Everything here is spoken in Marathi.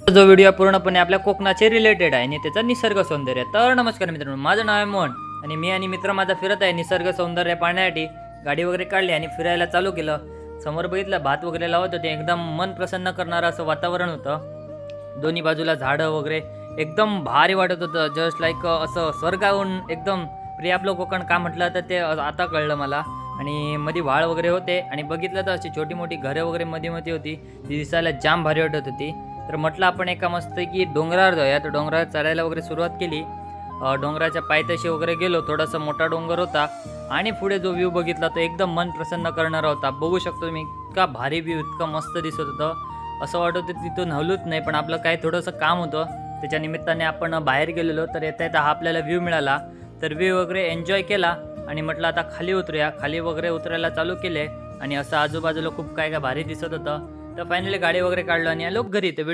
जो व्हिडिओ पूर्णपणे आपल्या कोकणाचे रिलेटेड आहे आणि त्याचा निसर्ग सौंदर्य. तर नमस्कार मित्रांनो, माझं नाव आहे मोहन आणि मी आणि मित्र माझा फिरत आहे निसर्ग सौंदर्य पाहण्यासाठी. गाडी वगैरे काढली आणि फिरायला चालू केलं. समोर बघितलं भात वगैरे लावत होते. एकदम मन प्रसन्न करणारं असं वातावरण होतं. दोन्ही बाजूला झाडं वगैरे एकदम भारी वाटत होतं. जस्ट लाईक असं स्वर्गाहून एकदम प्रिय आपलं कोकण का म्हटलं तर ते आता कळलं मला. आणि मध्ये व्हाळ वगैरे होते आणि बघितलं तर अशी छोटी मोठी घरं वगैरे मध्ये मध्ये होती. ती दिसायला जाम भारी वाटत होती. तर म्हटलं आपण एका मस्त की डोंगरावर जाऊया. तर डोंगरावर चढायला वगैरे सुरुवात केली. डोंगराच्या पायथ्याशी वगैरे गेलो. थोडासा मोठा डोंगर होता आणि पुढे जो व्ह्यू बघितला तो एकदम मन प्रसन्न करणारा होता. बघू शकतो तुम्ही इतका भारी व्ह्यू, इतका मस्त दिसत होतं. असं वाटत होतं तिथून हलूच नाही, पण आपलं काही थोडंसं काम होतं. त्याच्या निमित्ताने आपण बाहेर गेलेलो. तर येता येता हा आपल्याला व्ह्यू मिळाला. तर व्ह्यू वगैरे एन्जॉय केला आणि म्हटलं आता खाली उतरूया. खाली वगैरे उतरायला चालू केले आणि असं आजूबाजूला खूप काय काय भारी दिसत होतं. तर फायनली गाडी वगैरे काढलो आणि आलो घरी. तर व्हिडिओ